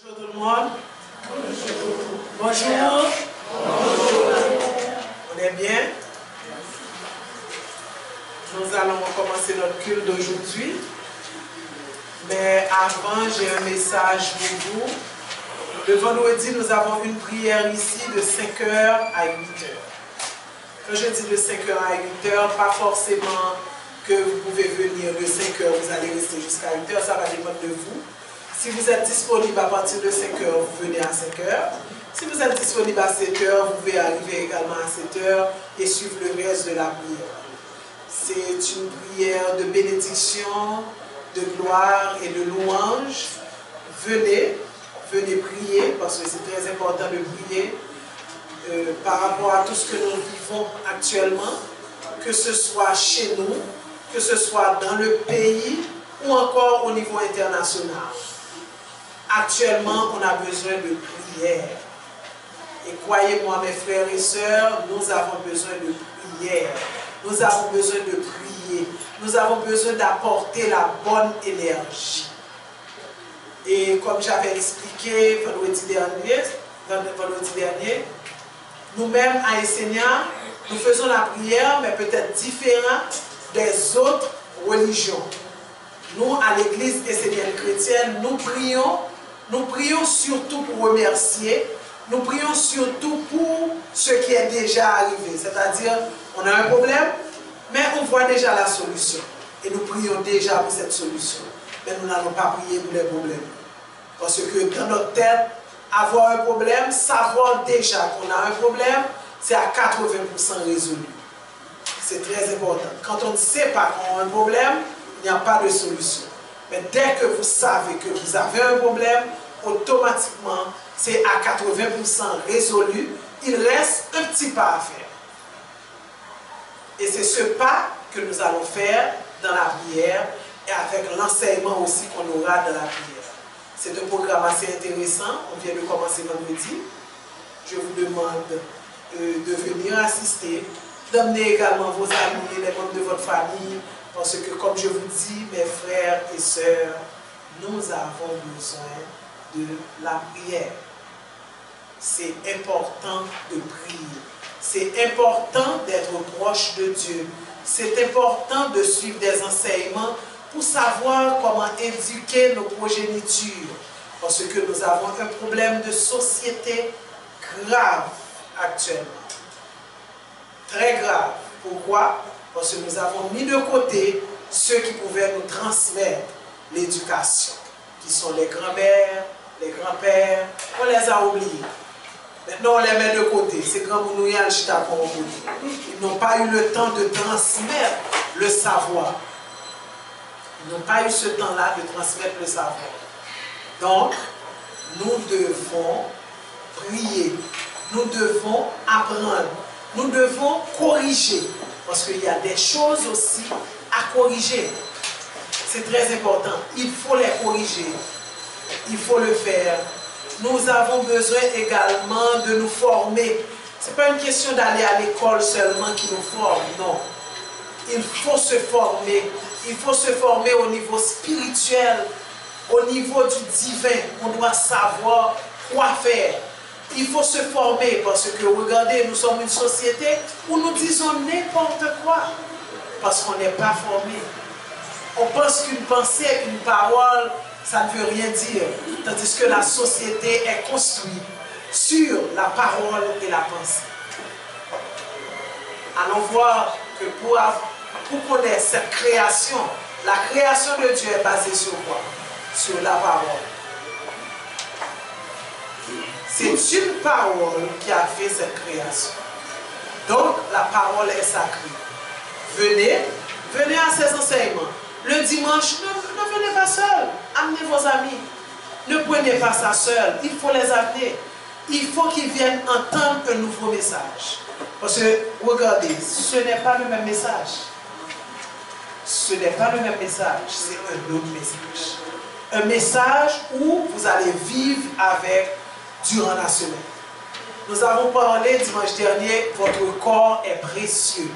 Bonjour tout le monde. Bonjour. On est bien? Nous allons commencer notre culte d'aujourd'hui. Mais avant, j'ai un message pour vous. Le vendredi, nous avons une prière ici de 5h à 8h. Quand je dis de 5h à 8h, pas forcément que vous pouvez venir de 5h, vous allez rester jusqu'à 8h, ça va dépendre de vous. Si vous êtes disponible à partir de 5h, vous venez à 5h. Si vous êtes disponible à 7h, vous pouvez arriver également à 7h et suivre le reste de la prière. C'est une prière de bénédiction, de gloire et de louange. Venez prier, parce que c'est très important de prier par rapport à tout ce que nous vivons actuellement, que ce soit chez nous, que ce soit dans le pays ou encore au niveau international. Actuellement, on a besoin de prière. Et croyez-moi, mes frères et sœurs, nous avons besoin de prière. Nous avons besoin de prier. Nous avons besoin d'apporter la bonne énergie. Et comme j'avais expliqué vendredi dernier, nous-mêmes à Essénia, nous faisons la prière, mais peut-être différente des autres religions. Nous, à l'église essénienne chrétienne, nous prions surtout pour remercier, nous prions surtout pour ce qui est déjà arrivé. C'est-à-dire, on a un problème, mais on voit déjà la solution. Et nous prions déjà pour cette solution. Mais nous n'allons pas prier pour les problèmes. Parce que dans notre tête, avoir un problème, savoir déjà qu'on a un problème, c'est à 80% résolu. C'est très important. Quand on ne sait pas qu'on a un problème, il n'y a pas de solution. Mais dès que vous savez que vous avez un problème, automatiquement, c'est à 80% résolu. Il reste un petit pas à faire. Et c'est ce pas que nous allons faire dans la prière et avec l'enseignement aussi qu'on aura dans la prière. C'est un programme assez intéressant. On vient de commencer vendredi. Je vous demande de venir assister, d'emmener également vos amis, les membres de votre famille, parce que, comme je vous dis, mes frères et sœurs, nous avons besoin de la prière. C'est important de prier. C'est important d'être proche de Dieu. C'est important de suivre des enseignements pour savoir comment éduquer nos progénitures. Parce que nous avons un problème de société grave actuellement. Très grave. Pourquoi? Parce que nous avons mis de côté ceux qui pouvaient nous transmettre l'éducation, qui sont les grands-mères, les grands-pères. On les a oubliés. Maintenant, on les met de côté. C'est comme nous y a Ils n'ont pas eu le temps de transmettre le savoir. Ils n'ont pas eu ce temps-là de transmettre le savoir. Donc, nous devons prier. Nous devons apprendre. Nous devons corriger. Parce qu'il y a des choses aussi à corriger. C'est très important. Il faut les corriger. Il faut le faire. Nous avons besoin également de nous former. Ce n'est pas une question d'aller à l'école seulement qui nous forme. Non. Il faut se former. Il faut se former au niveau spirituel, au niveau du divin. On doit savoir quoi faire. Il faut se former parce que, regardez, nous sommes une société où nous disons n'importe quoi parce qu'on n'est pas formé. On pense qu'une pensée, une parole, ça ne veut rien dire. Tandis que la société est construite sur la parole et la pensée. Allons voir que pour connaître cette création, la création de Dieu est basée sur quoi? Sur la parole. C'est une parole qui a fait cette création. Donc, la parole est sacrée. Venez à ces enseignements. Le dimanche, ne venez pas seul. Amenez vos amis. Ne prenez pas ça seul. Il faut les amener. Il faut qu'ils viennent entendre un nouveau message. Parce que, regardez, ce n'est pas le même message. Ce n'est pas le même message. C'est un autre message. Un message où vous allez vivre avec durant la semaine. Nous avons parlé dimanche dernier, votre corps est précieux.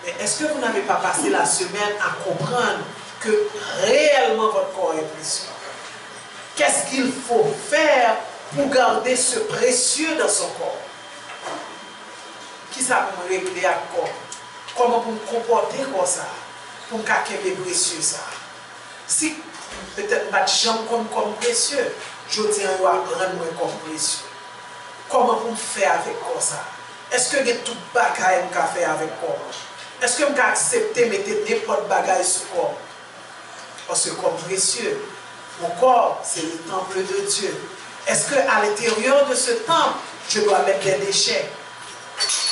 Mais est-ce que vous n'avez pas passé la semaine à comprendre que réellement votre corps est précieux? Qu'est-ce qu'il faut faire pour garder ce précieux dans son corps? Qui ça pour me régler à corps? Comment pour me comporter comme ça? Pour me cacher précieux ça? Si peut-être ma jambe comme précieux, je tiens à rendre comme précieux. Comment pour me faire avec quoi ça? Est-ce que j'ai tout bagaille que je faire avec quoi? Est-ce que je peux accepter de mettre n'importe bagaille sur le corps? Parce que comme précieux, mon corps, c'est le temple de Dieu. Est-ce qu'à l'intérieur de ce temple, je dois mettre des déchets?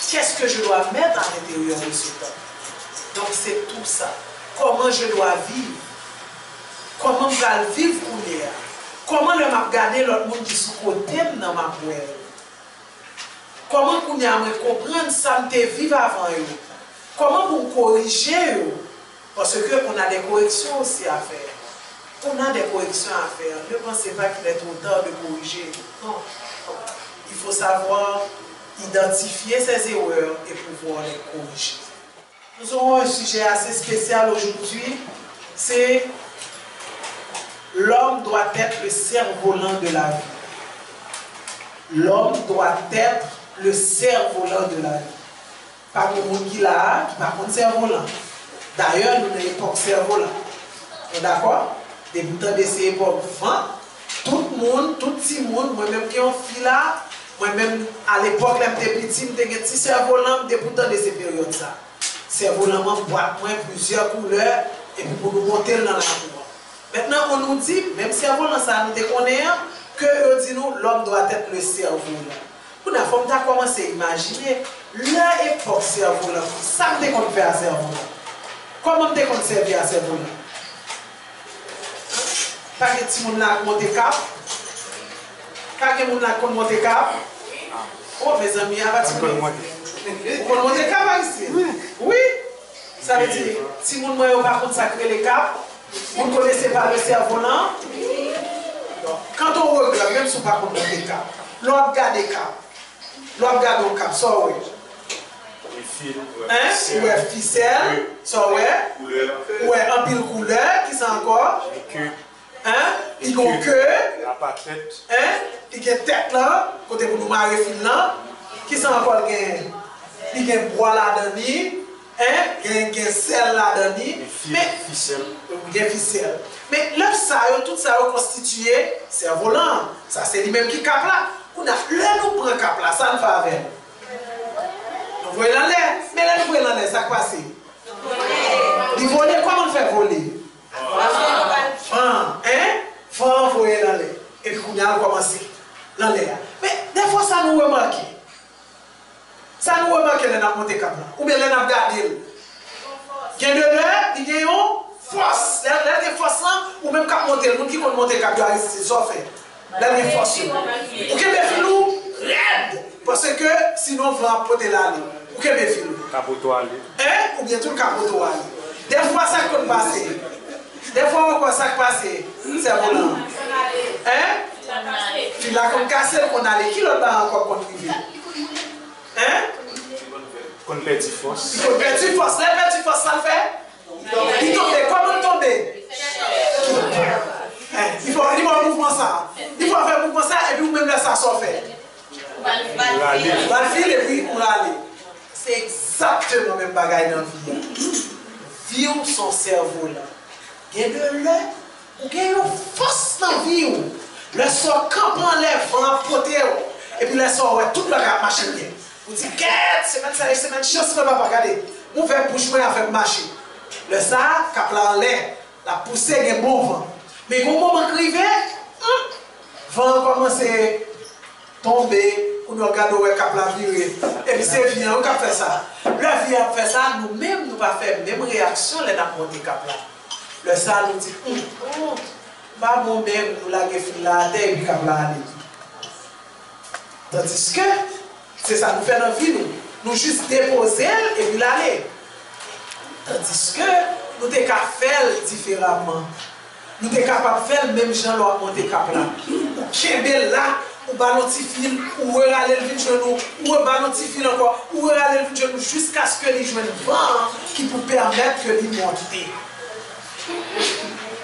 Qu'est-ce que je dois mettre à l'intérieur de ce temple? Donc c'est tout ça. Comment je dois vivre? Comment je vais vivre pour hier? Comment je vais regarder l'autre monde qui est sous côté dans ma poêle? Comment je vais comprendre ça que je vivre avant eux? Comment pour corriger eux? Parce qu'on a des corrections aussi à faire. On a des corrections à faire. Ne pensez pas qu'il est trop tard de corriger. Non. Il faut savoir identifier ses erreurs et pouvoir les corriger. Nous aurons un sujet assez spécial aujourd'hui. C'est l'homme doit être le cerf-volant de la vie. L'homme doit être le cerf-volant de la vie. Pas le monde qui l'a, qui par contre cerf-volant. D'ailleurs, nous n'avons pas cerf-volant. D'accord? Des boutons de ces époques, tout le monde, tout petit monde, moi-même qui ai un fil là, moi-même à l'époque, j'étais petit, j'étais un petit cerf-volant, des boutons de ces périodes-là. Cerf-volant, boîte, plusieurs couleurs, et puis pour nous monter dans la cour. Maintenant, on nous dit, même cerf-volant, ça nous déconnaît, que dit nous, l'homme doit être le cerf-volant. Pour la forme, tu as commencé à imaginer l'époque cerf-volant. Ça me déconne faire à cerf-volant. Comment me déconne servir à cerf-volant? Pas que tout le monde a monté cap. Pas que tout le monde a monté cap. Oh, mes amis, vous pouvez monter cap ici? Oui. Ça veut dire, si vous ne pas consacrer les caps, vous ne connaissez pas le cerf-volant. Quand on regarde, même si on ne pas monter cap, l'on regarde les caps. L'on regarde le cap, ça oui. Ouais, ficelle, ça ouais. Ouais, un pile couleur, qui c'est encore? Hein? Il y a queue. Hein? Il y a tête là, côté pour nous marier fil là. Qui sont encore gain? Il y a bois là-dedans. Hein? Il y a sel là-dedans. Mais il y a ficelle. Mais l'œuf ça, tout ça est constitué, c'est un volant. Ça c'est lui-même qui cap là. On a là nous prend cap là, ça ne va avec. Vous voyez dans l'air, mais là nous voyons dans l'air, ça passe. Il voler, comment on fait voler? Faut envoyer dans l'air. Et puis on a commencé dans l'air. Mais des fois ça nous remarque. Ça nous remarque dans la montée cap là. Ou bien dans la gardée. Il y a de l'air, il y a une force. Là il y a force là, ou même cap monter, le monde qui compte monter cap là, c'est ça fait. Là il y a force. Ou que mes filous raide. Parce que sinon on va apporter là. Ou que mes filous. Capotoir. Ou bien tout le capotoir. Des fois ça peut passer. Des fois, on voit ça passer, c'est volant. Hein? Tu l'as comme cassé, qu'on a les kilos encore contribué. Hein? Qu'on petit force. Qu'on petit force, la petite force, ça le fait? Il tombe, comment tomber? Il faut un mouvement ça. Il faut faire un mouvement ça et puis vous-même là ça s'en fait. Va le fil et puis pour aller. C'est exactement le même bagaille dans la vie. Vivre son cerveau là. Il y a de l'air, il y a une force dans la vie. Le sort campant l'air, vent poté. Et puis le sort, ouais, toute la machine. Vous dites, qu'est-ce que c'est une chance de ne pas regarder. Vous faites bouche à faire marcher. Le ça, cap là en l'air, la poussée, il y a un bon vent. Mais au moment où il vent commence à tomber, on regarde où cap là virer. Et puis c'est bien, on fait ça. Le vie a fait ça, nous-mêmes, nous pas faire la même réaction, les n'a monté cap là. Le ça nous dit, pas mon même, nous la fil là, et puis cap là aller. Tandis que, c'est ça nous fait dans la vie, nous juste déposer et puis l'aller. Tandis que, nous sommes capables de faire différemment. Nous sommes capables de faire le même genre de monter cap là. Ou kébel là, ou ballonner fil, ou aller le genou, ou ballonner fil encore, ou aller le genou jusqu'à ce que les joignent vent qui peut permettre que les monter.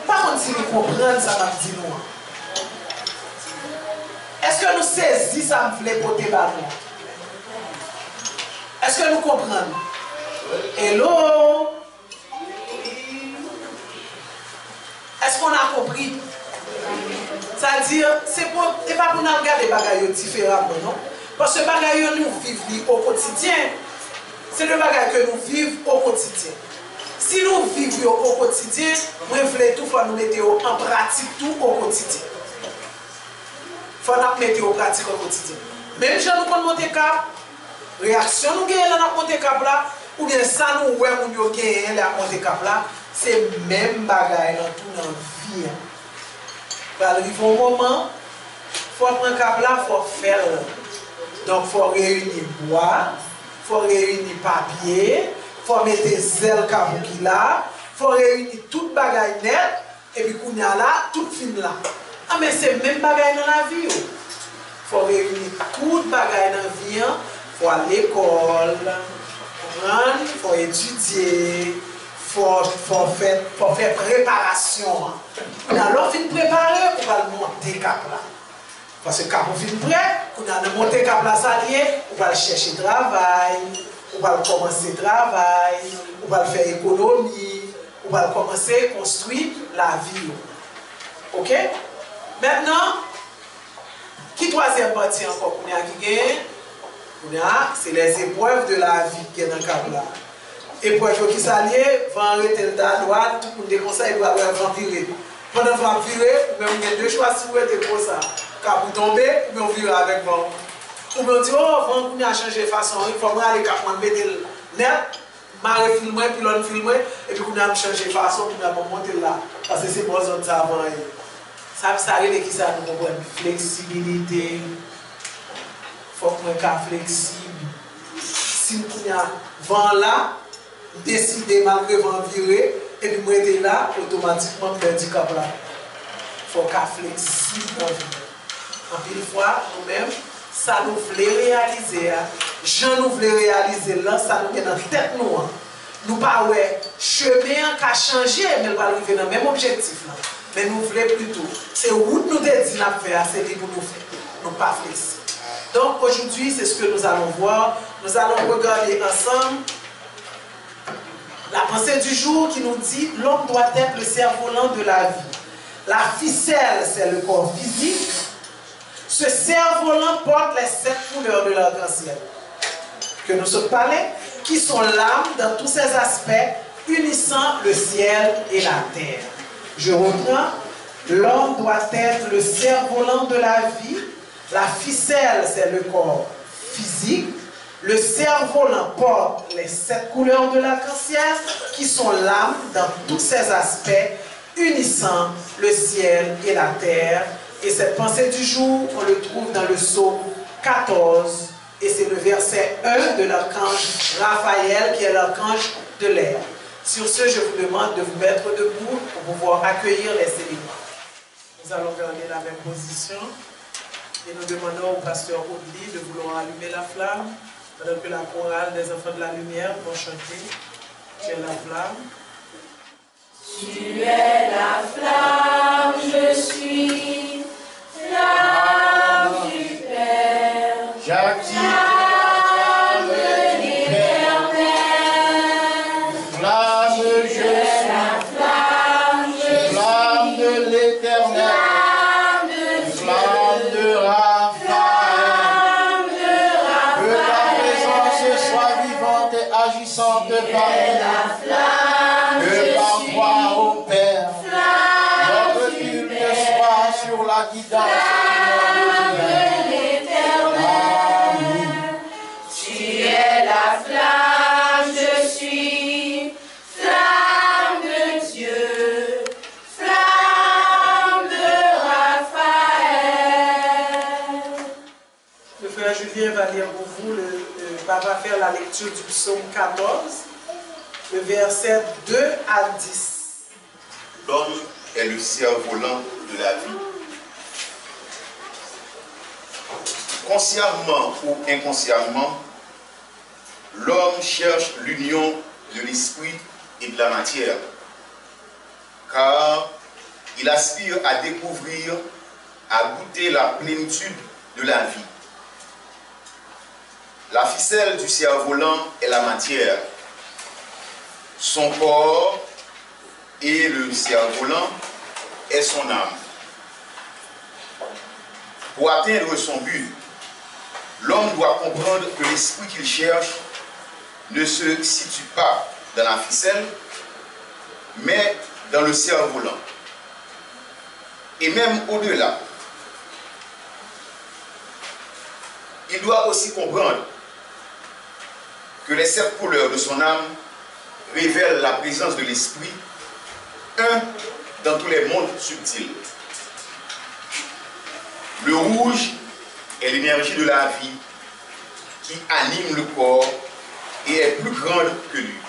Par contre, si nous comprenons ça, nous disons, Est-ce que nous saisissons ça me voulait porter par nous? Est-ce que nous comprenons? Hello? Est-ce qu'on a compris? C'est-à-dire, c'est pas pour nous regarder les bagailles différemment, non? Parce que les bagailles nous vivons au quotidien. C'est le bagage que nous vivons au quotidien. Si nous vivons au quotidien, nous voulons tout faire nous mettre en pratique tout au quotidien. Il faut nous mettre en pratique au quotidien. Même si nous prenons monter cap, réaction nous gagnons dans monter cap là, ou bien ça nous ouais nous gagnons la monter cap là, c'est même bagage dans tout dans vie. Il arrive un moment, il faut prendre cap là, il faut faire. Donc il faut réunir bois, il faut réunir papier, il faut mettre zèle kabouki là, il faut réunir toute bagaille net, et puis qu'on y a là, toute fin là. Ah mais c'est même bagaille dans la vie. Il faut réunir toute bagaille dans la vie, il faut aller à l'école, il faut étudier, il faut faire préparation. Alors, il faut préparer pour aller monter cap là. Parce que quand on finit prêt, on a monté cap là, ça vient, on va chercher travail, on va commencer travail, on va faire économie, on va commencer à construire la vie. Ok? Maintenant, qui troisième partie encore qu'on a qui gagne? C'est les épreuves de la vie qui est dans le cap là. Épreuves qui s'allient, vont arrêter le tas droite, tout le monde déconseille, doit virer. Pendant qu'on va virer, on a deux choix si vous êtes comme ça. Quand vous tombez, on vire avec vous. Ou bien on dit, oh, on a changé de façon, il faut aller mettre le net, marrer filmer, puis l'on filmer, et puis on a changé de façon, on a monter là. Parce que c'est bon, ça avant. Ça arrive qui ça nous comprend. Flexibilité. Il faut qu'on soit flexible. Si on a vent là, décider malgré vent virer, et puis moi j'étais là, automatiquement perdu cap là. Il faut qu'on soit flexible. En pile fois, nous-mêmes, ça nous voulait réaliser. Jean nous voulait réaliser là, ça nous est dans la tête nous. Nous pas ouais, chemin qui a changé, mais nous pas arriver dans le même objectif là. Mais nous voulons plutôt. C'est où nous décidons de faire, c'est ce que nous faisons. Nous pas flexibles. Donc aujourd'hui, c'est ce que nous allons voir. Nous allons regarder ensemble la pensée du jour qui nous dit l'homme doit être le cerf-volant de la vie. La ficelle, c'est le corps physique. Ce cerf-volant porte les 7 couleurs de l'arc-en-ciel que nous sommes parlés, qui sont l'âme dans tous ses aspects, unissant le ciel et la terre. Je reprends, l'homme doit être le cerf-volant de la vie. La ficelle, c'est le corps physique. Le cerf-volant porte les 7 couleurs de l'arc-en-ciel, qui sont l'âme dans tous ses aspects, unissant le ciel et la terre. Et cette pensée du jour, on le trouve dans le psaume 14, et c'est le verset 1 de l'archange Raphaël, qui est l'archange de l'air. Sur ce, je vous demande de vous mettre debout pour pouvoir accueillir les célébrants. Nous allons garder la même position et nous demandons au pasteur Audley de vouloir allumer la flamme pendant que la chorale des enfants de la lumière vont chanter. Tu es la flamme. Tu es la flamme, je suis flamme du Père. J'active agissante par que par toi, ô Père, notre culte soit sur la guidance de l'éternel. Tu es la flamme, je suis flamme de Dieu, flamme de Raphaël. Le frère Julien va lire pour vous va faire la lecture du psaume 14, le verset 2 à 10. L'homme est le cerf-volant de la vie. Consciemment ou inconsciemment, l'homme cherche l'union de l'esprit et de la matière, car il aspire à découvrir, à goûter la plénitude de la vie. La ficelle du cerf-volant est la matière. Son corps et le cerf-volant est son âme. Pour atteindre son but, l'homme doit comprendre que l'esprit qu'il cherche ne se situe pas dans la ficelle, mais dans le cerf-volant. Et même au-delà. Il doit aussi comprendre que les 7 couleurs de son âme révèlent la présence de l'esprit, un dans tous les mondes subtils. Le rouge est l'énergie de la vie qui anime le corps et est plus grande que lui.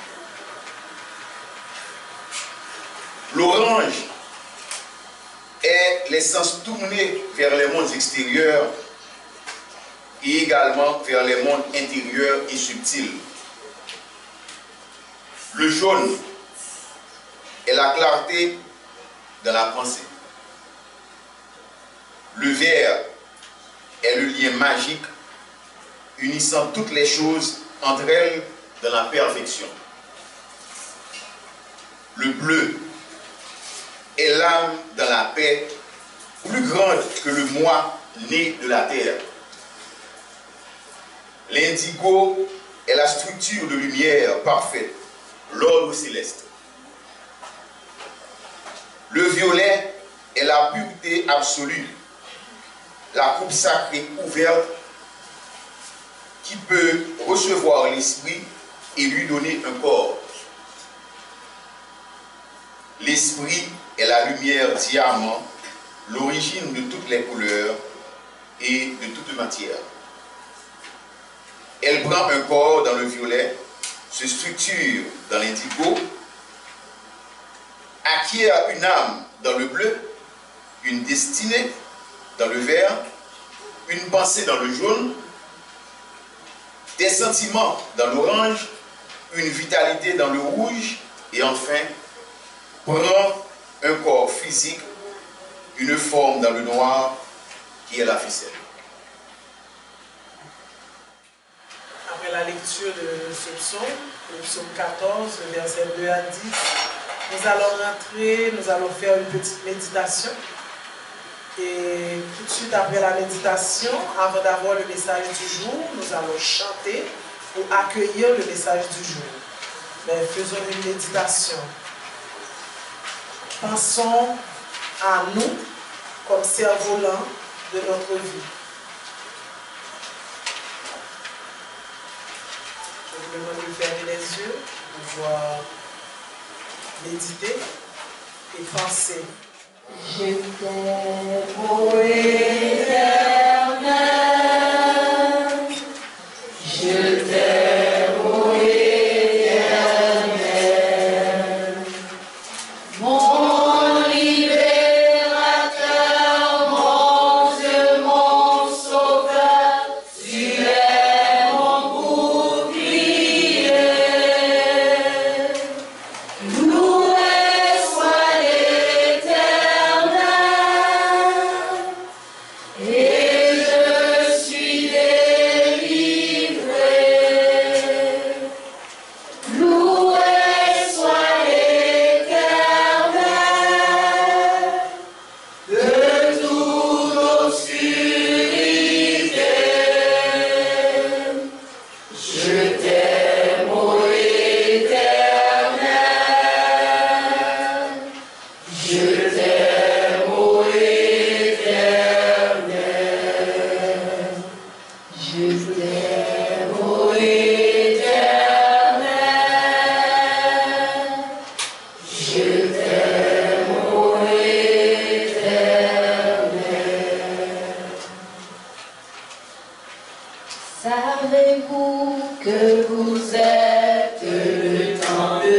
L'orange est l'essence tournée vers les mondes extérieurs et également vers les mondes intérieurs et subtils. Le jaune est la clarté dans la pensée. Le vert est le lien magique unissant toutes les choses entre elles dans la perfection. Le bleu est l'âme dans la paix, plus grande que le moi né de la terre. L'indigo est la structure de lumière parfaite, l'ordre céleste. Le violet est la pureté absolue, la coupe sacrée ouverte qui peut recevoir l'esprit et lui donner un corps. L'esprit est la lumière diamant, l'origine de toutes les couleurs et de toute matière. Elle prend un corps dans le violet, se structure dans l'indigo, acquiert une âme dans le bleu, une destinée dans le vert, une pensée dans le jaune, des sentiments dans l'orange, une vitalité dans le rouge et enfin prend un corps physique, une forme dans le noir qui est la ficelle. Après la lecture de ce psaume, le psaume 14, versets 2 à 10, nous allons faire une petite méditation. Et tout de suite après la méditation, avant d'avoir le message du jour, nous allons chanter pour accueillir le message du jour. Mais faisons une méditation. Pensons à nous comme cerf-volant de notre vie. Je vous demande de fermer les yeux pour pouvoir méditer et penser. Je t'aime, ô Éternel, je t'aime, ô Éternel, mon libérateur, mon Dieu, mon sauveur, tu es mon bouclier. Loué soit l'Éternel. Savez-vous que vous êtes le temple?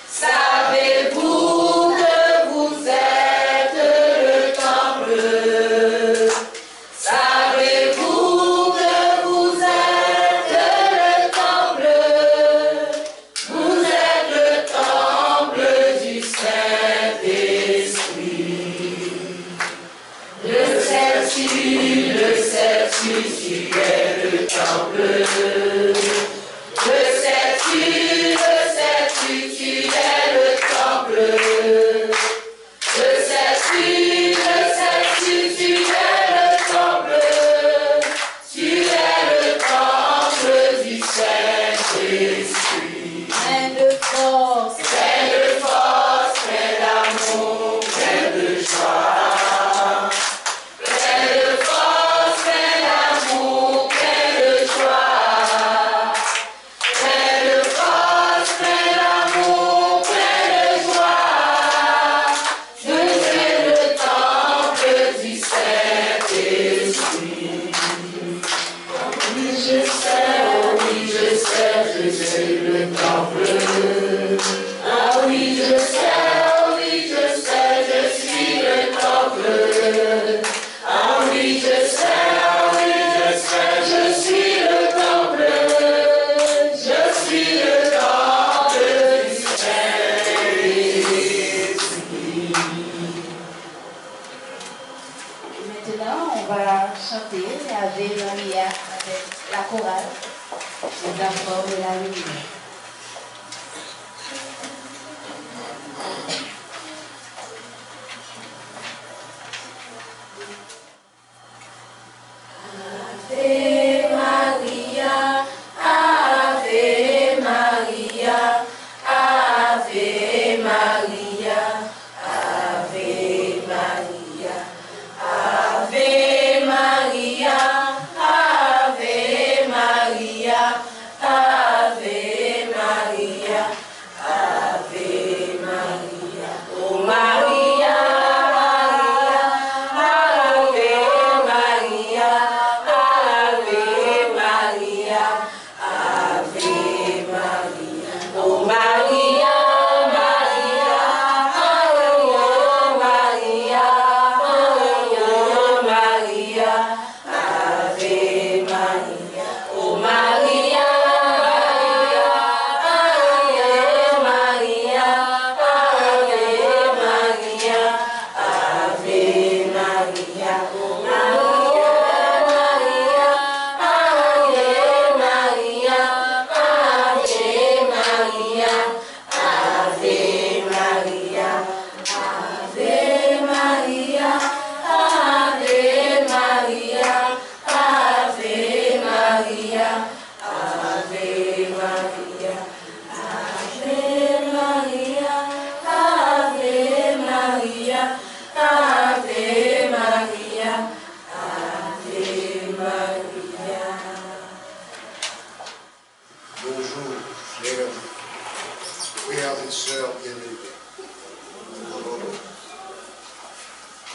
Savez-vous que vous êtes le temple? Savez-vous que vous êtes le temple? Vous êtes le temple du Saint-Esprit. Le Saint-Esprit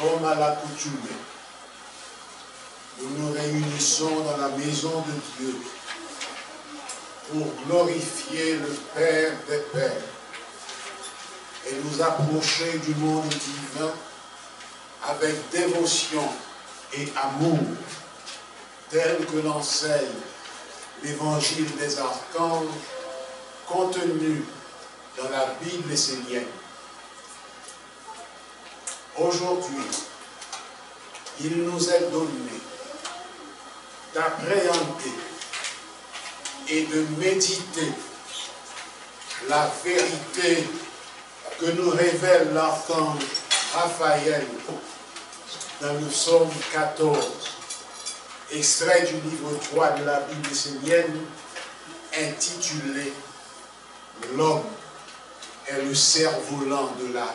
Comme à l'accoutumée, nous nous réunissons dans la maison de Dieu pour glorifier le Père des Pères et nous approcher du monde divin avec dévotion et amour, tel que l'enseigne l'évangile des archanges contenu dans la Bible essénienne. Aujourd'hui, il nous est donné d'appréhender et de méditer la vérité que nous révèle l'archange Raphaël dans le psaume 14, extrait du livre 3 de la Bible essénienne, intitulé « L'homme est le cerf-volant de la vie ».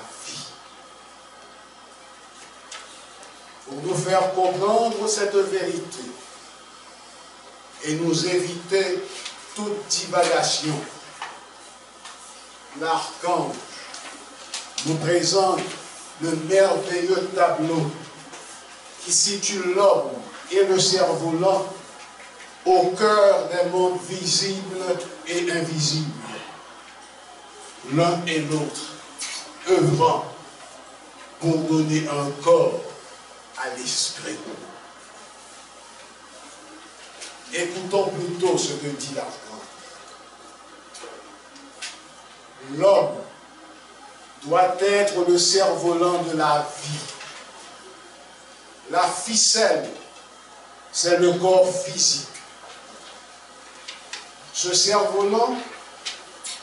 Pour nous faire comprendre cette vérité et nous éviter toute divagation, l'archange nous présente le merveilleux tableau qui situe l'homme et le cerf-volant au cœur des mondes visibles et invisibles, l'un et l'autre œuvrant pour donner un corps à l'esprit. Écoutons plutôt ce que dit l'archange. L'homme doit être le cerf-volant de la vie. La ficelle, c'est le corps physique. Ce cerf-volant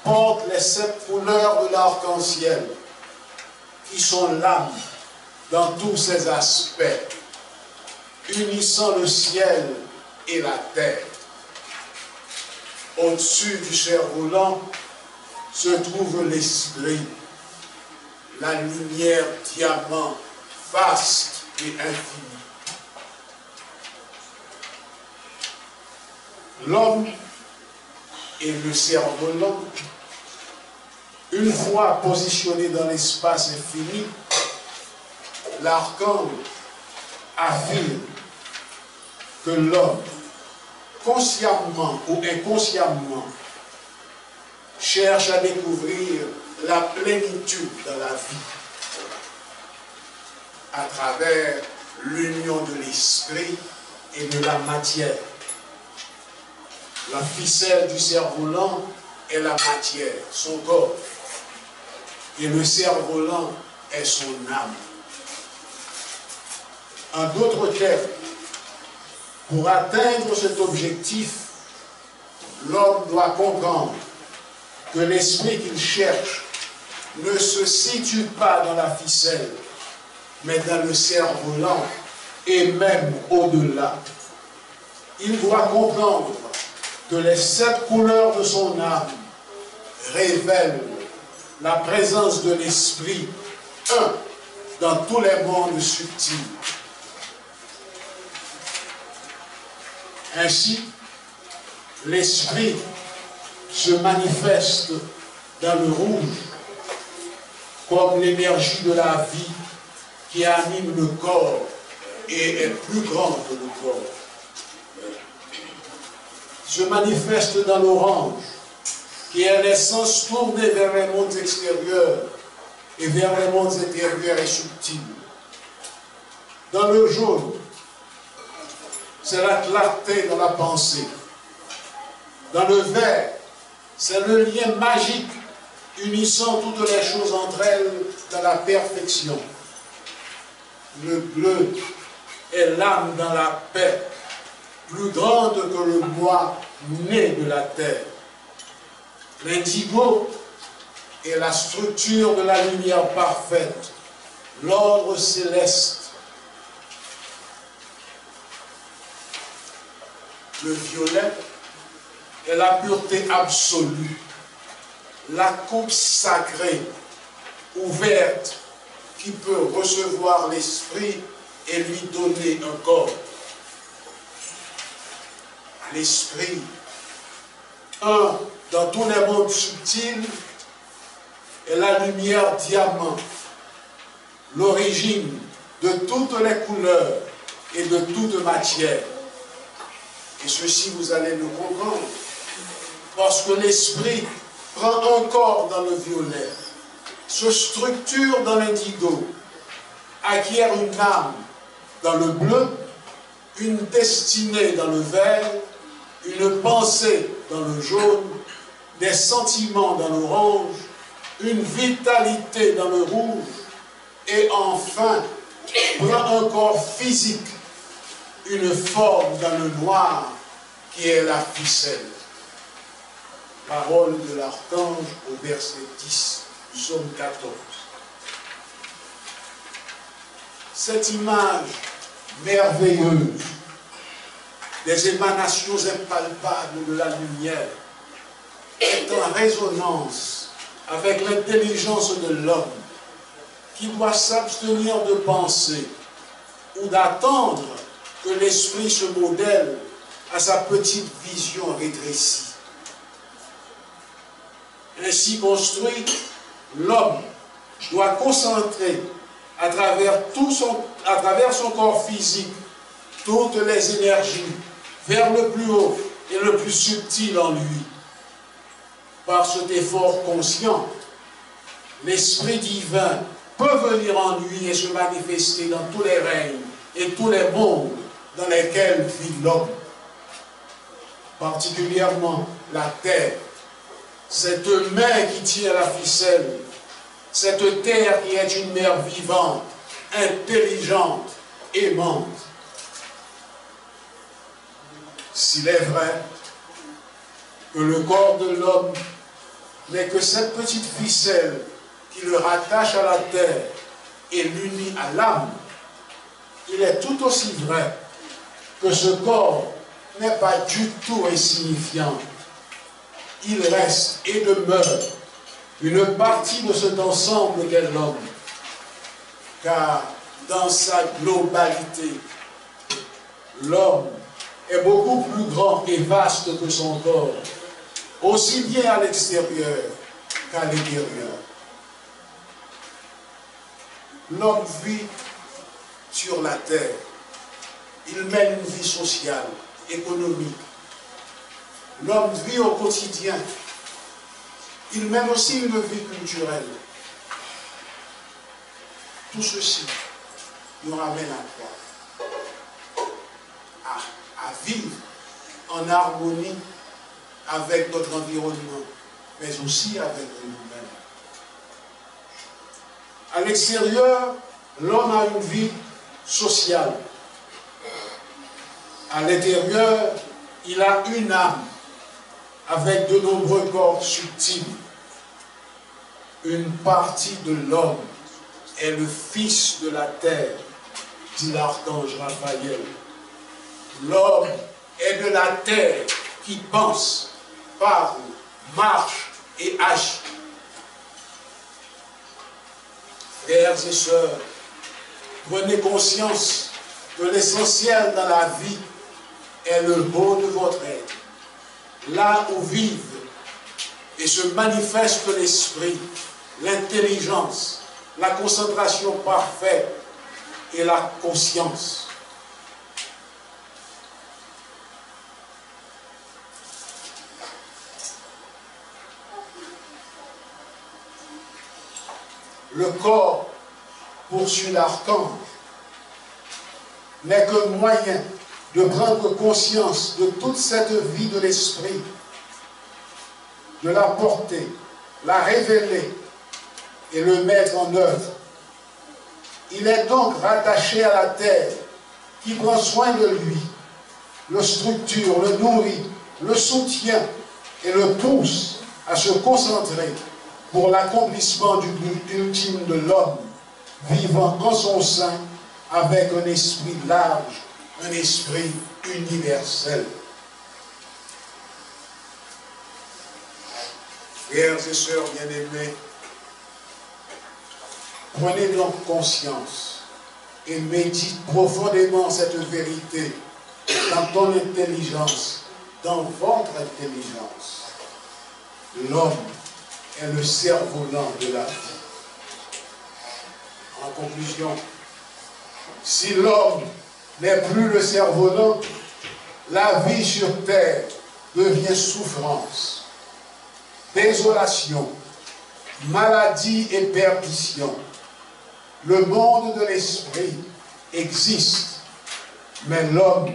porte les 7 couleurs de l'arc-en-ciel, qui sont l'âme dans tous ses aspects, unissant le ciel et la terre. Au-dessus du cerf-volant se trouve l'esprit, la lumière diamant, vaste et infinie. L'homme et le cerf-volant, une fois positionné dans l'espace infini, l'archange affirme que l'homme, consciemment ou inconsciemment, cherche à découvrir la plénitude dans la vie à travers l'union de l'esprit et de la matière. La ficelle du cerf-volant est la matière, son corps, et le cerf-volant est son âme. En d'autres termes, pour atteindre cet objectif, l'homme doit comprendre que l'esprit qu'il cherche ne se situe pas dans la ficelle, mais dans le cerf-volant et même au-delà. Il doit comprendre que les 7 couleurs de son âme révèlent la présence de l'esprit, un, dans tous les mondes subtils. Ainsi, l'esprit se manifeste dans le rouge comme l'énergie de la vie qui anime le corps et est plus grande que le corps. Se manifeste dans l'orange qui est l'essence tournée vers les mondes extérieurs et vers les mondes intérieurs et subtils. Dans le jaune, c'est la clarté dans la pensée. Dans le vert, c'est le lien magique unissant toutes les choses entre elles dans la perfection. Le bleu est l'âme dans la paix, plus grande que le bois né de la terre. L'indigo est la structure de la lumière parfaite, l'ordre céleste. Le violet est la pureté absolue, la coupe sacrée, ouverte, qui peut recevoir l'esprit et lui donner un corps. L'esprit, un dans tous les mondes subtils, est la lumière diamant, l'origine de toutes les couleurs et de toute matière. Et ceci, vous allez le comprendre, parce que l'esprit prend un corps dans le violet, se structure dans l'indigo, acquiert une âme dans le bleu, une destinée dans le vert, une pensée dans le jaune, des sentiments dans l'orange, une vitalité dans le rouge, et enfin, prend un corps physique, une forme dans le noir, qui est la ficelle. Parole de l'archange au verset 10, psaume 14. Cette image merveilleuse des émanations impalpables de la lumière est en résonance avec l'intelligence de l'homme qui doit s'abstenir de penser ou d'attendre que l'esprit se modèle à sa petite vision rétrécie. Ainsi construit, l'homme doit concentrer à travers son corps physique toutes les énergies vers le plus haut et le plus subtil en lui. Par cet effort conscient, l'Esprit divin peut venir en lui et se manifester dans tous les règnes et tous les mondes dans lesquels vit l'homme. Particulièrement la terre, cette main qui tient la ficelle, cette terre qui est une mère vivante, intelligente, aimante. S'il est vrai que le corps de l'homme n'est que cette petite ficelle qui le rattache à la terre et l'unit à l'âme, il est tout aussi vrai que ce corps n'est pas du tout insignifiant. Il reste et demeure une partie de cet ensemble qu'est l'homme, car dans sa globalité, l'homme est beaucoup plus grand et vaste que son corps, aussi bien à l'extérieur qu'à l'intérieur. L'homme vit sur la terre. Il mène une vie sociale, économique. L'homme vit au quotidien. Il mène aussi une vie culturelle. Tout ceci nous ramène à quoi? À vivre en harmonie avec notre environnement, mais aussi avec nous-mêmes. À l'extérieur, l'homme a une vie sociale. À l'intérieur, il a une âme avec de nombreux corps subtils. Une partie de l'homme est le fils de la terre, dit l'archange Raphaël. L'homme est de la terre qui pense, parle, marche et agit. Frères et sœurs, prenez conscience que l'essentiel dans la vie est le beau de votre être. Là où vive et se manifeste l'esprit, l'intelligence, la concentration parfaite et la conscience. Le corps, poursuit l'archange, n'est que moyen de prendre conscience de toute cette vie de l'esprit, de la porter, la révéler et le mettre en œuvre. Il est donc rattaché à la terre qui prend soin de lui, le structure, le nourrit, le soutient et le pousse à se concentrer pour l'accomplissement du but ultime de l'homme, vivant en son sein avec un esprit large, un esprit universel. Frères et sœurs bien-aimés, prenez donc conscience et médite profondément cette vérité dans ton intelligence, dans votre intelligence. L'homme est le cerf-volant de la vie. En conclusion, si l'homme n'est plus le cerf-volant, la vie sur terre devient souffrance, désolation, maladie et perdition. Le monde de l'esprit existe, mais l'homme,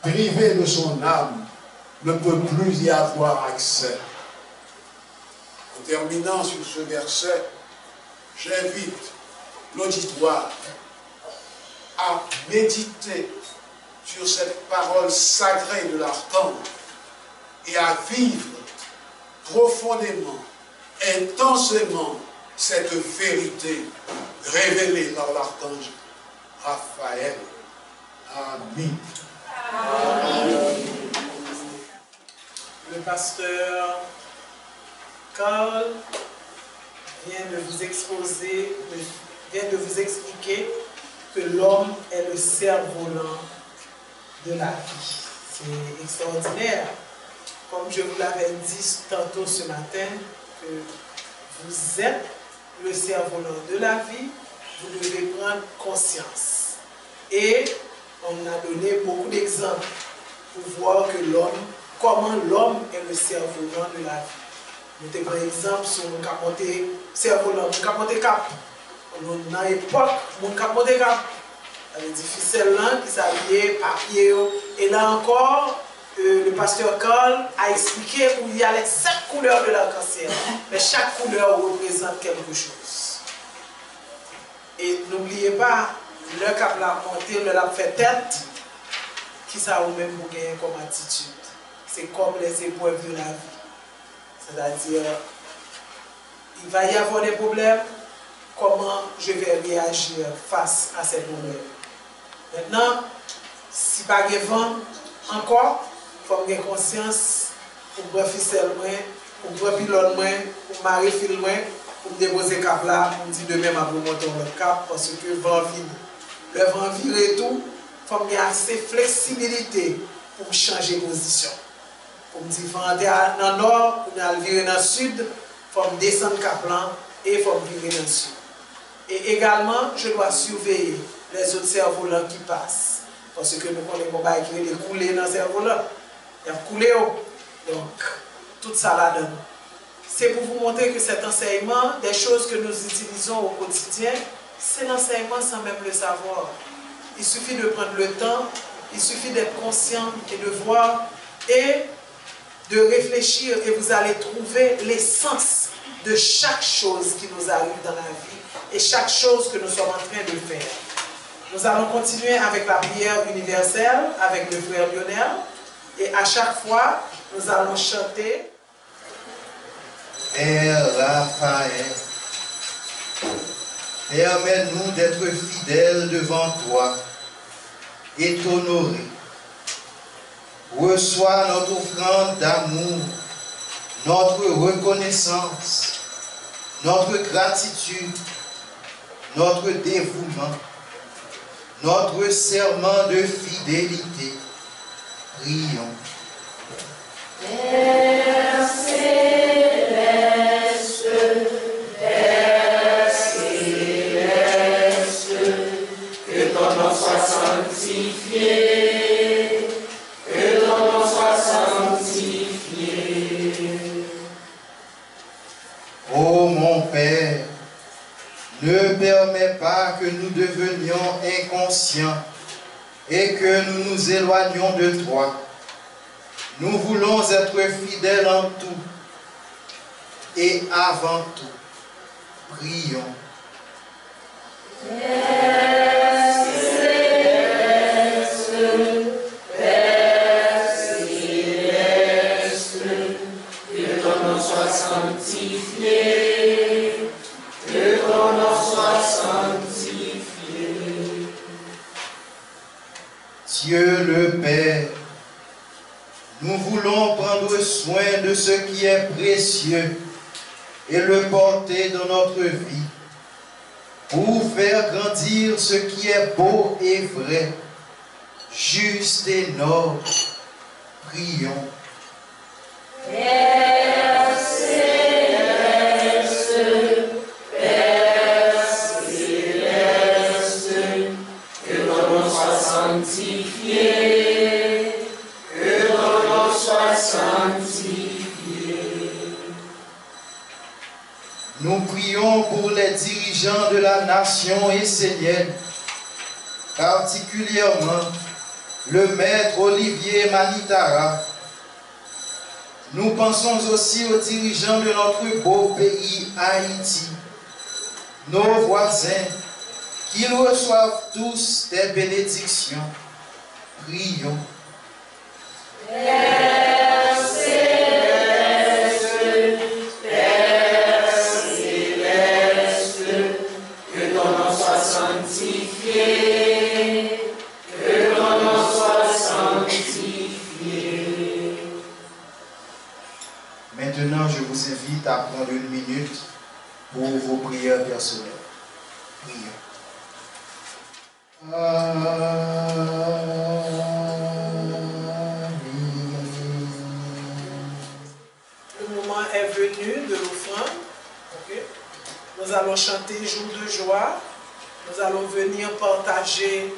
privé de son âme, ne peut plus y avoir accès. En terminant sur ce verset, j'invite l'auditoire à méditer sur cette parole sacrée de l'archange et à vivre profondément, intensément cette vérité révélée par l'archange Raphaël. Amen. Amen. Le pasteur Carl vient de vous exposer, vient de vous expliquer que l'homme est le cerf-volant de la vie. C'est extraordinaire. Comme je vous l'avais dit tantôt ce matin, que vous êtes le cerf-volant de la vie, vous devez prendre conscience. Et on a donné beaucoup d'exemples pour voir que l'homme, comment l'homme est le cerf-volant de la vie. Nous avons par exemple sur mon capoté cerf-volant, mon capoté cap. Dans l'époque, mon capoté cap. Il est difficile là, qui s'habillait, papier. Et là encore, le pasteur Carl a expliqué où il y a les 7 couleurs de l'arc-en-ciel. Mais chaque couleur représente quelque chose. Et n'oubliez pas, le cap l'a monté, le l'a fait tête, qui ça ou même pour gagner comme attitude. c'est comme les épreuves de la vie. C'est-à-dire, il va y avoir des problèmes, comment je vais réagir face à ces problèmes. Maintenant, si pas de vent encore, il faut avoir conscience pour prendre ficelle, pour prendre pilote, pour marier fil, pour me déposer cap là, pour me dire demain, je vais monter votre cap parce que le vent vire. Le vent vire et tout, il faut avoir assez de flexibilité pour changer de position. Pour me dire, il faut aller dans le nord, pour aller virer dans le sud, il faut me descendre cap là et il faut me virer dans le sud. Et également, je dois surveiller les autres cerfs-volants qui passent. Parce que nous connaissons qui est coulé dans le cerf-volant. Il a coulé. Donc, tout ça là-dedans. C'est pour vous montrer que cet enseignement, des choses que nous utilisons au quotidien, c'est l'enseignement sans même le savoir. Il suffit de prendre le temps, il suffit d'être conscient et de voir et de réfléchir et vous allez trouver l'essence de chaque chose qui nous arrive dans la vie et chaque chose que nous sommes en train de faire. Nous allons continuer avec la prière universelle avec le frère Lionel et à chaque fois, nous allons chanter. Père Raphaël, permets-nous d'être fidèles devant toi et t'honorer. Reçois notre offrande d'amour, notre reconnaissance, notre gratitude, notre dévouement, notre serment de fidélité. Prions. Père céleste, Père céleste, que ton nom soit sanctifié, que ton nom soit sanctifié. Ô mon Père, ne permets pas que nous devenions inconscients et que nous nous éloignions de toi. Nous voulons être fidèles en tout et avant tout. Prions. Père céleste, Père céleste, que ton nom soit sanctifié, que ton nom soit sanctifié. Dieu le Père, nous voulons prendre soin de ce qui est précieux et le porter dans notre vie pour faire grandir ce qui est beau et vrai, juste et noble. Prions. Père céleste, Père céleste, que ton nom soit sanctifié, que ton nom soit sanctifié. Nous prions pour les dirigeants de la nation essénienne, particulièrement le maître Olivier Manitara. Nous pensons aussi aux dirigeants de notre beau pays Haïti, nos voisins, qu'ils reçoivent tous des bénédictions. Prions. Père céleste, Père céleste, que ton nom soit sanctifié, que ton nom soit sanctifié. Maintenant, je vous invite à prendre une minute pour vos prières personnelles. Prions. Le moment est venu de l'offrande. Okay. Nous allons chanter Jour de joie. Nous allons venir partager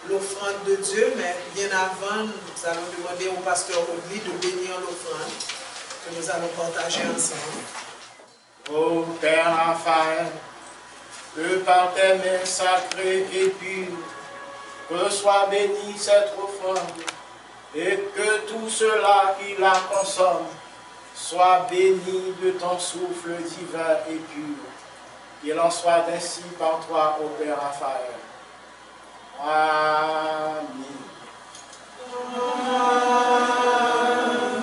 l'offrande de Dieu, mais bien avant, nous allons demander au pasteur Audley de bénir l'offrande que nous allons partager ensemble. Ô Père Raphaël, que par tes mains sacrées et pures, que soit bénie cette offrande, et que tout cela qui la consomme soit béni de ton souffle divin et pur. Qu'il en soit ainsi par toi, ô Père Raphaël. Amen. Amen.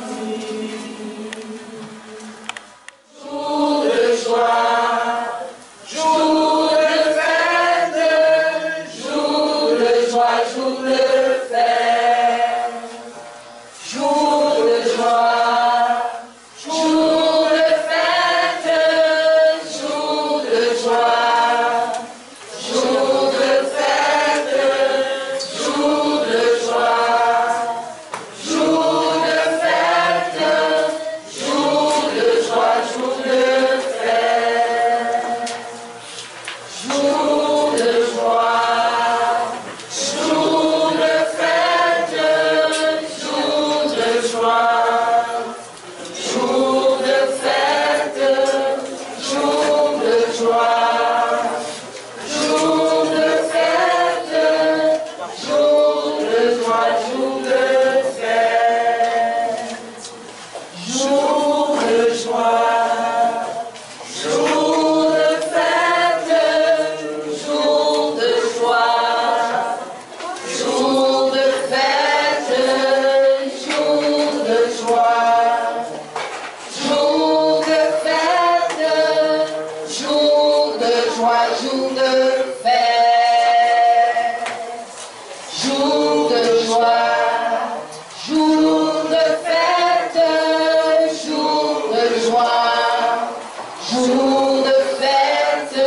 jour de fête,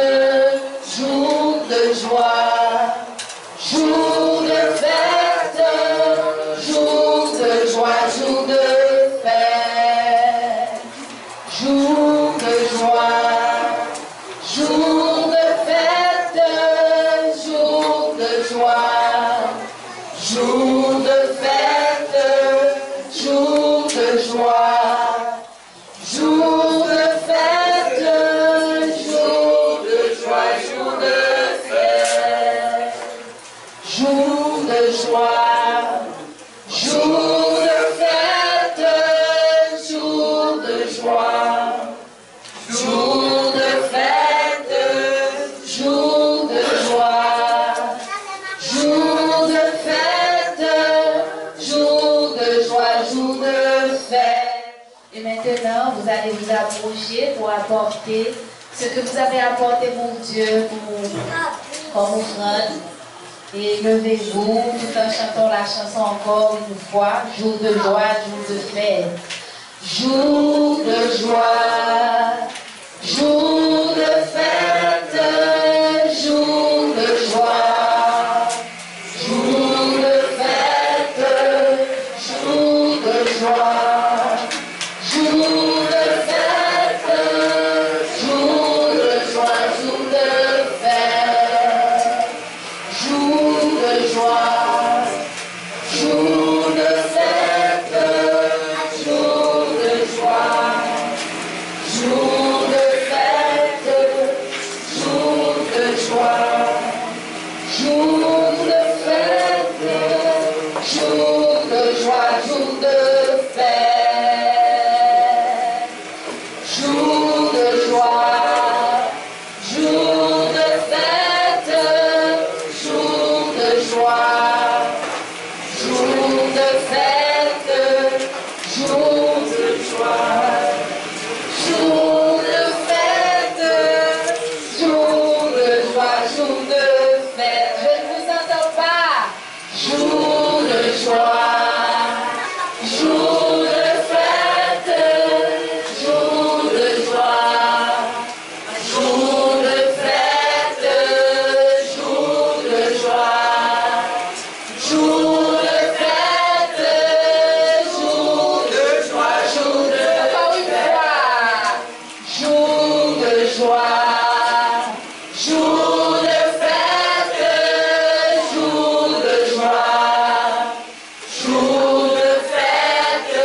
jour de joie, jour de fête, jour de joie, jour de fête, jour de joie, jour de fête, jour de joie, jour de fête, jour de joie, jour de fête, jour de joie, jour de fête, jour de joie, jour de fête, jour de joie, jour de fête, jour de joie, jour de fête, jour de joie, jour de fête. Et maintenant, vous allez vous approcher pour apporter ce que vous avez apporté pour Dieu, comme offrande. Et levez-vous tout en chantant la chanson encore une fois. Jour de joie, jour de fête. Jour de joie, jour de fête, jour de joie, jour de fête, jour de joie, jour de fête, jour de joie, jour de fête, jour de joie, jour de fête, jour de joie, jour de fête, jour de joie, jour de fête, jour de joie, jour de fête, jour de joie, jour de fête, jour de joie, jour de fête, jour de joie, jour de fête, jour de joie, jour de fête. Je ne vous entends pas. Jour de joie, jour de fête, jour de joie, jour de fête, jour de joie, jour de fête, jour de joie, jour de fête, jour de joie, jour de fête, jour de joie, jour de fête,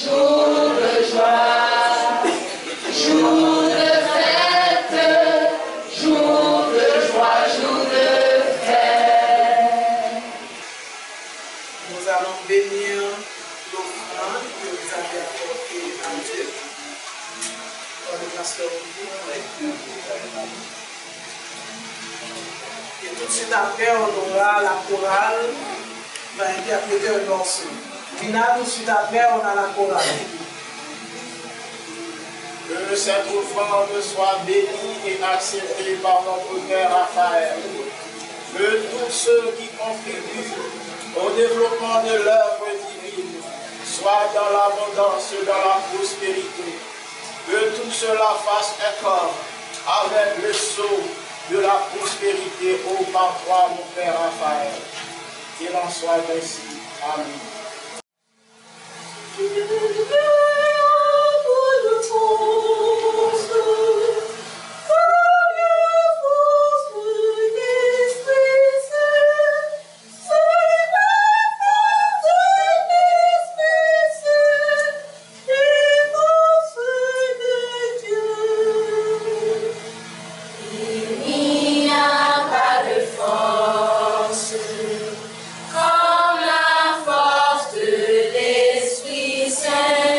jour de joie, jour de fête, jour de joie, jour de fête. Nous allons bénir l'offrande que vous avez apportée à Dieu. Par le pasteur Olivier. Et tout de suite après, on aura la chorale qui va interpréter un morceau. Final, tout de suite après, on a la chorale. Que cette offrande soit bénie et acceptée par notre Père Raphaël. Que tous ceux qui contribuent au développement de l'œuvre divine soient dans l'abondance, dans la prospérité. Que tout cela fasse école avec le sceau de la prospérité au par toi, mon Père Raphaël. Qu'il en soit ainsi. Amen. Il n'y a pas de force comme la force de l'Esprit Saint.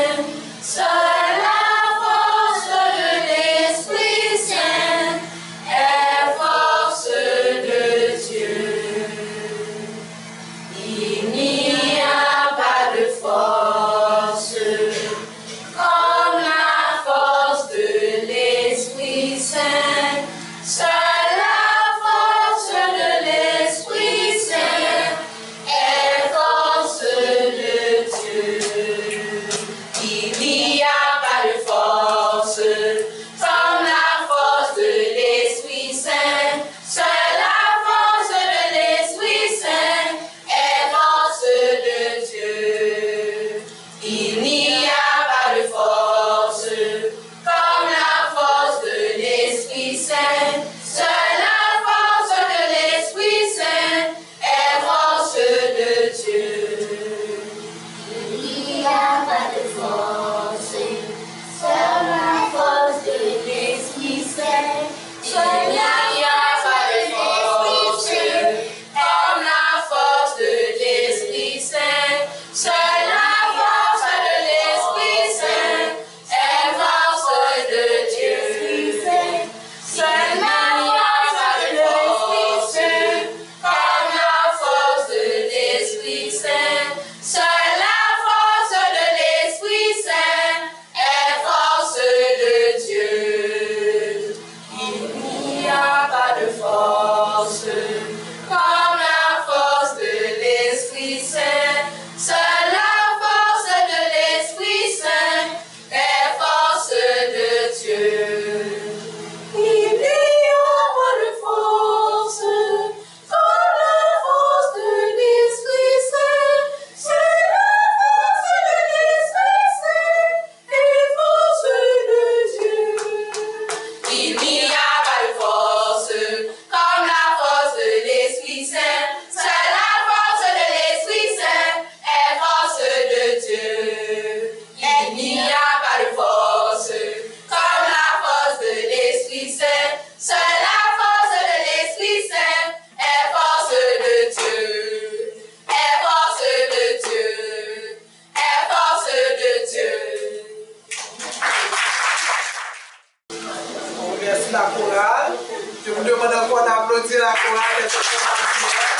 la chorale des enfants d'Angleterre.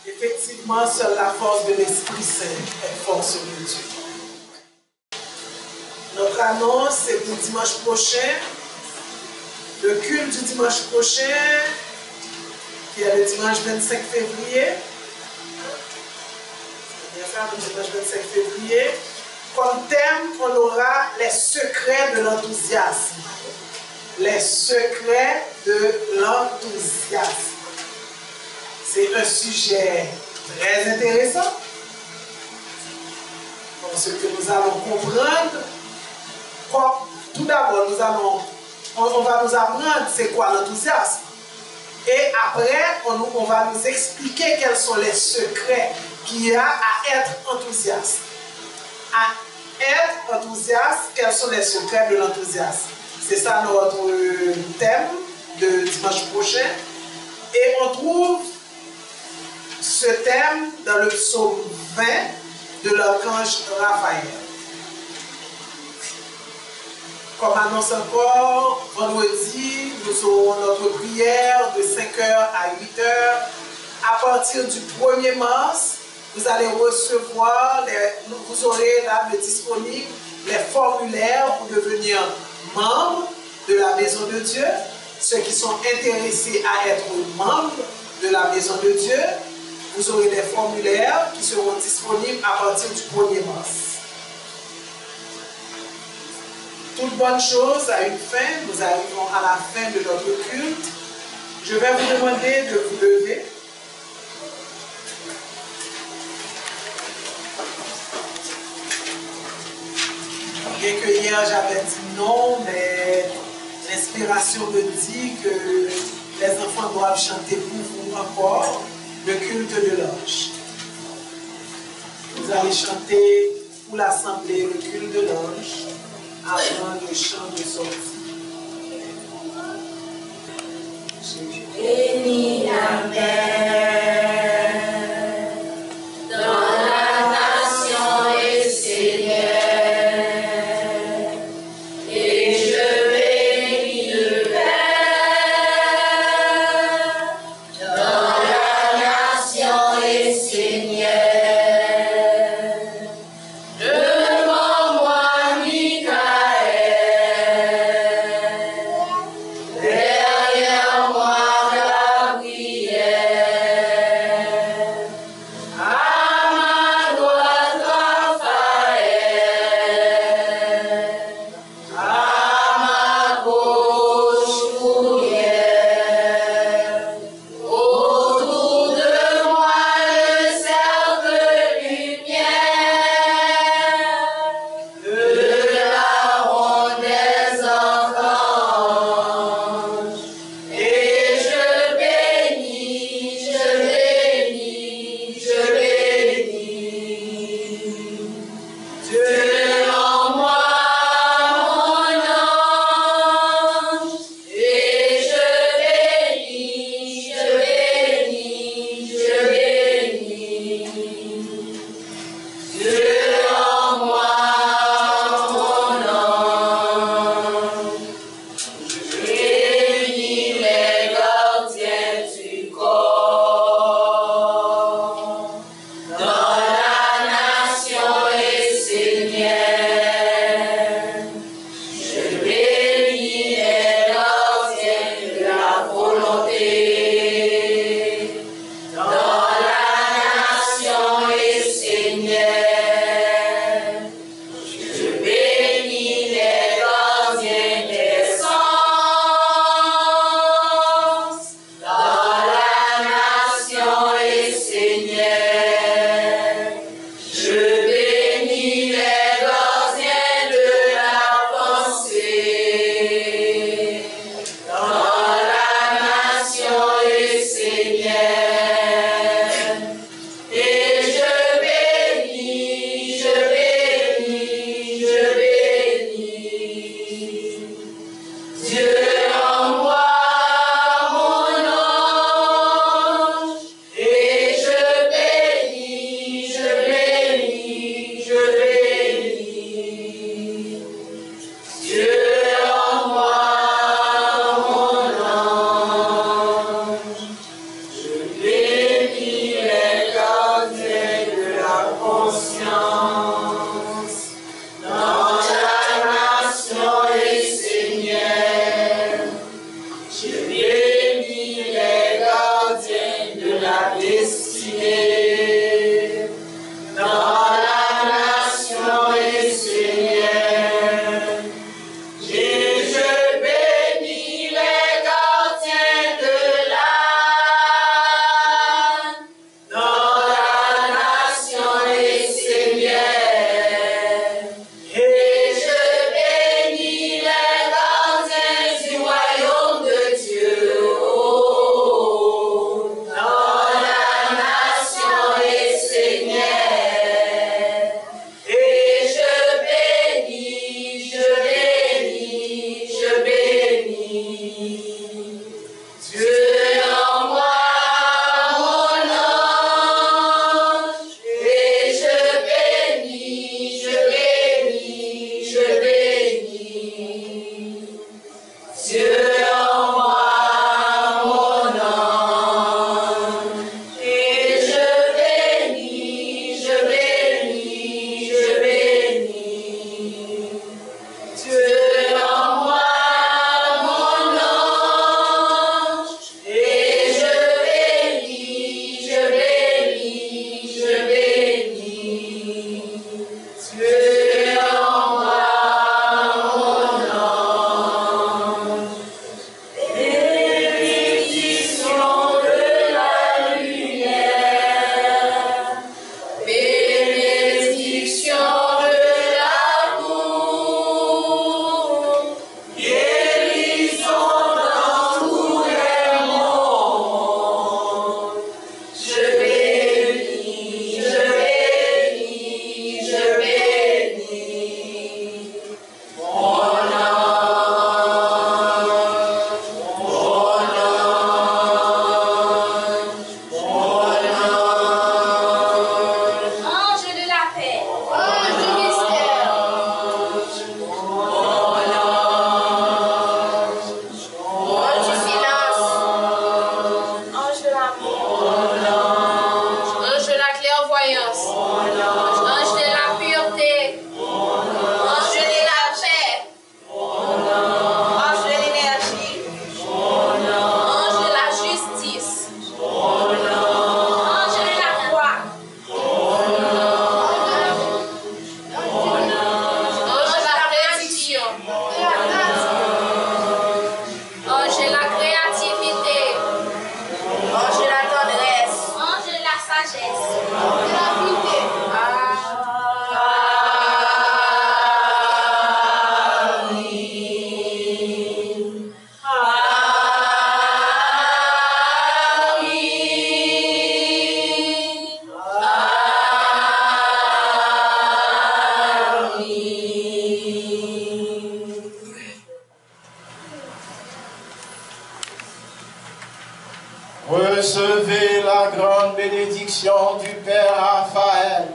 Effectivement, seule la force de l'Esprit Saint est force de Dieu. Notre annonce, c'est pour dimanche prochain. Le culte du dimanche prochain, qui est le dimanche 25 février. Le dimanche 25 février. Comme thème, on aura les secrets de l'enthousiasme. Les secrets de l'enthousiasme. C'est un sujet très intéressant. Parce que nous allons comprendre. Tout d'abord, on va nous apprendre c'est quoi l'enthousiasme. Et après, on va nous expliquer quels sont les secrets qu'il y a à être enthousiaste. À être enthousiaste, quels sont les secrets de l'enthousiasme? C'est ça notre thème de dimanche prochain. Et on trouve ce thème dans le psaume 20 de l'archange Raphaël. Comme annonce encore, vendredi, nous aurons notre prière de 5h à 8h. À partir du 1er mars, vous allez recevoir, vous aurez là disponible les formulaires pour devenir membre de la Maison de Dieu. Ceux qui sont intéressés à être membres de la Maison de Dieu, vous aurez des formulaires qui seront disponibles à partir du 1er mars. Toute bonne chose a une fin. Nous arrivons à la fin de notre culte. Je vais vous demander de vous lever. Bien que hier j'avais dit non, mais l'inspiration me dit que les enfants doivent chanter pour vous encore le culte de l'ange. Vous allez chanter pour l'assemblée le culte de l'ange avant le chant de sortie. Bénis la mer dans la nation et Seigneur. Et je bénis le Père dans la nation et Seigneur. Devant moi, Michael, derrière moi, Gabriel. clairvoyance, ange de la pureté, ange de la paix, ange de l'énergie, ange de la justice, ange de la croix, ange de la prédiction, ange de la créativité, ange de la tendresse, ange de la sagesse, de la vérité. Recevez la grande bénédiction du Père Raphaël.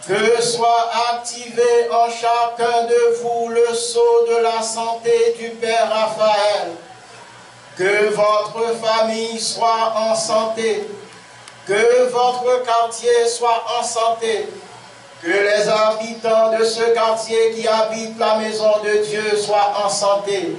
Que soit activé en chacun de vous le sceau de la santé du Père Raphaël. Que votre famille soit en santé. Que votre quartier soit en santé. Que les habitants de ce quartier qui habitent la maison de Dieu soient en santé.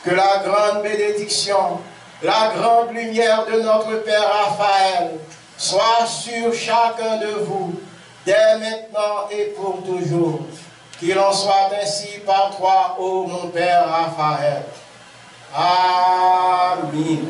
Que la grande bénédiction, la grande lumière de notre Père Raphaël soit sur chacun de vous, dès maintenant et pour toujours. Qu'il en soit ainsi par toi, ô mon Père Raphaël. Amen.